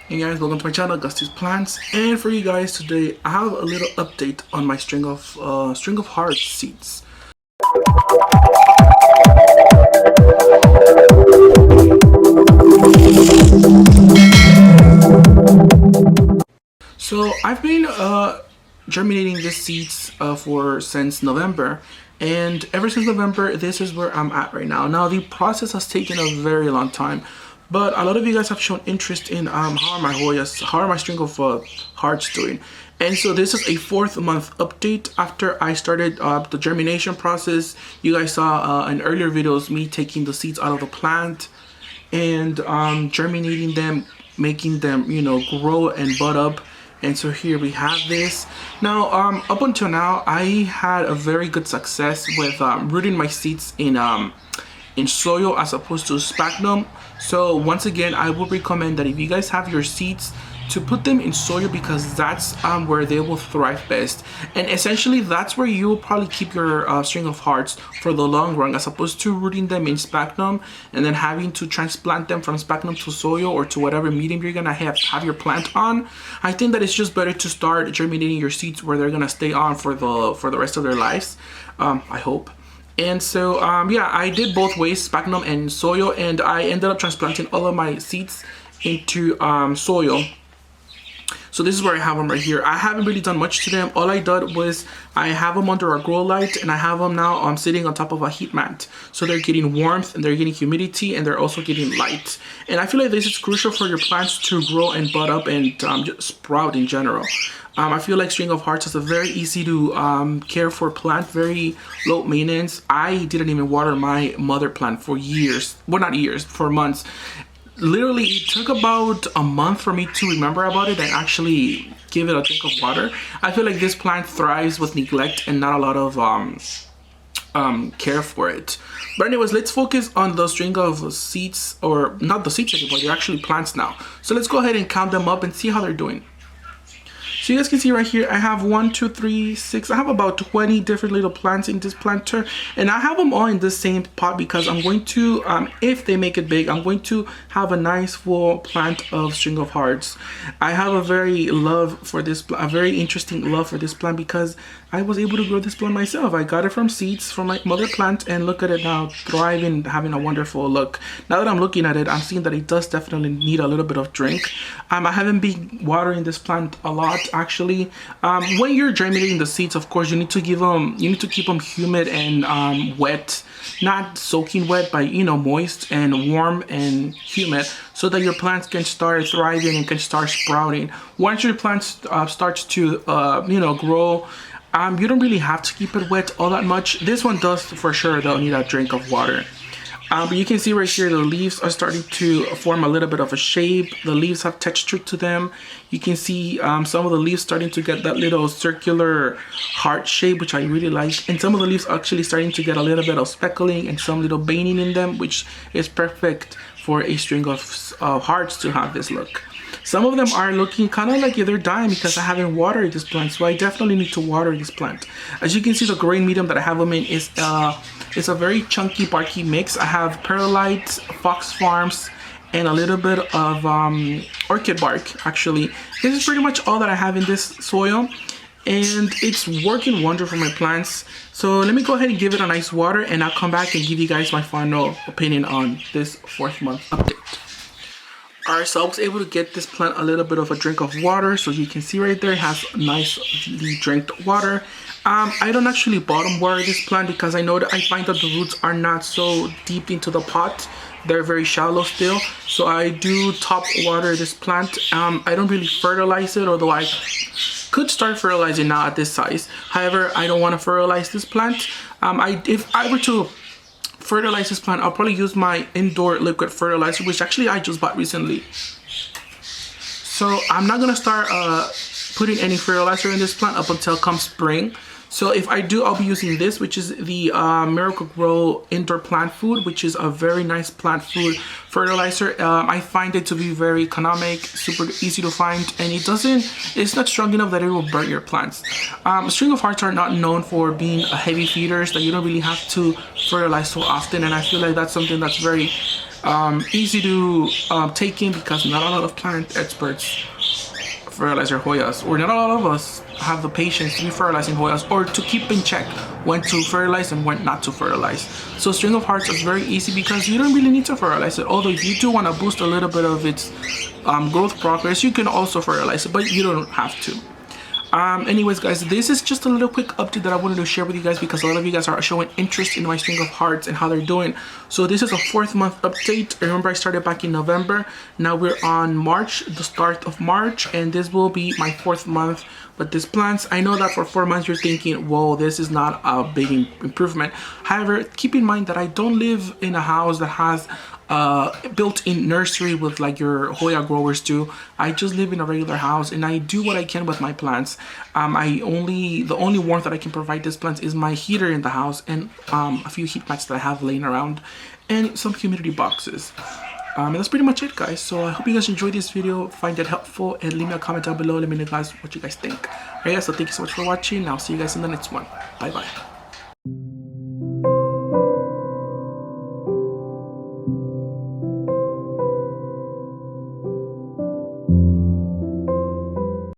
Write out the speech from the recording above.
Hey guys, welcome to my channel, Gusty's Plants. And for you guys today, I have a little update on my string of heart seeds. So I've been germinating these seeds since November, and ever since November, this is where I'm at right now. Now the process has taken a very long time, but a lot of you guys have shown interest in how are my string of hearts doing. And so this is a 4th month update after I started the germination process. You guys saw in earlier videos me taking the seeds out of the plant and germinating them, making them, you know, grow and bud up. And so here we have this. Now, up until now, I had a very good success with rooting my seeds in soil as opposed to sphagnum. So once again, I would recommend that if you guys have your seeds, to put them in soil, because that's where they will thrive best. And essentially that's where you will probably keep your string of hearts for the long run, as opposed to rooting them in sphagnum and then having to transplant them from sphagnum to soil or to whatever medium you're gonna have your plant on. I think that it's just better to start germinating your seeds where they're gonna stay on for the rest of their lives, I hope. And so yeah, I did both ways, sphagnum and soil, and I ended up transplanting all of my seeds into soil. So this is where I have them right here. I haven't really done much to them. All I did was I have them under a grow light, and I have them now sitting on top of a heat mat. So they're getting warmth and they're getting humidity, and they're also getting light. And I feel like this is crucial for your plants to grow and bud up and just sprout in general. I feel like string of hearts is a very easy to care for plant, very low maintenance. I didn't even water my mother plant for years. Well, not years, for months. Literally, it took about a month for me to remember about it and actually give it a drink of water. I feel like this plant thrives with neglect and not a lot of care for it. But anyways, let's focus on the string of seeds, or not the seeds anymore, they're actually plants now. So let's go ahead and count them up and see how they're doing. So you guys can see right here, I have 1, 2, 3, 6. I have about 20 different little plants in this planter, and I have them all in the same pot because I'm going to, if they make it big, I'm going to have a nice full plant of string of hearts. I have a very interesting love for this plant because I was able to grow this plant myself. I got it from seeds from my mother plant, and look at it now, thriving, having a wonderful look. Now that I'm looking at it, I'm seeing that it does definitely need a little bit of drink. I haven't been watering this plant a lot actually. When you're germinating the seeds, of course, you need to keep them humid and wet, not soaking wet, but you know, moist and warm and humid, so that your plants can start thriving and can start sprouting. Once your plant starts to you know, grow, you don't really have to keep it wet all that much. This one does for sure though need a drink of water. But you can see right here, the leaves are starting to form a little bit of a shape. The leaves have texture to them. You can see some of the leaves starting to get that little circular heart shape, which I really like. And some of the leaves actually starting to get a little bit of speckling and some little veining in them, which is perfect for a string of hearts to have this look. Some of them are looking kind of like they're dying because I haven't watered this plant, so I definitely need to water this plant. As you can see, the growing medium that I have them in is a very chunky, barky mix. I have perlite, fox farms, and a little bit of orchid bark. Actually, this is pretty much all that I have in this soil, and it's working wonder for my plants. So let me go ahead and give it a nice water, and I'll come back and give you guys my final opinion on this 4th month update. Alright, so I was able to get this plant a little bit of a drink of water. So you can see right there, it has nicely drinked water. I don't actually bottom water this plant because I find that the roots are not so deep into the pot. They're very shallow still. So I do top water this plant. I don't really fertilize it, although I could start fertilizing now at this size. However, I don't want to fertilize this plant. If I were to fertilize this plant, I'll probably use my indoor liquid fertilizer, which actually I just bought recently. So I'm not gonna start putting any fertilizer in this plant up until come spring. So if I do, I'll be using this, which is the Miracle-Gro indoor plant food, which is a very nice plant food fertilizer. I find it to be very economic, super easy to find, and it's not strong enough that it will burn your plants. String of hearts are not known for being heavy feeders that you don't really have to fertilize so often, and I feel like that's something that's very Easy to take in because not a lot of plant experts fertilize their Hoyas, or not a lot of us have the patience to be fertilizing Hoyas or to keep in check when to fertilize and when not to fertilize. So String of Hearts is very easy because you don't really need to fertilize it, although if you do want to boost a little bit of its growth progress, you can also fertilize it, but you don't have to. Anyways guys, this is just a little quick update that I wanted to share with you guys because a lot of you guys are showing interest in my String of Hearts and how they're doing. So this is a 4th month update. Remember, I started back in November. Now we're on March, the start of March, and this will be my 4th month with these plants. I know that for 4 months you're thinking, whoa, this is not a big improvement. However, keep in mind that I don't live in a house that has built-in nursery with like your Hoya growers do. I just live in a regular house and I do what I can with my plants. The only warmth that I can provide these plants is my heater in the house and a few heat mats that I have laying around and some humidity boxes. And that's pretty much it, guys. So I hope you guys enjoyed this video, find it helpful, and leave me a comment down below. Let me know guys what you guys think. Alright guys, so thank you so much for watching. I'll see you guys in the next one. Bye bye.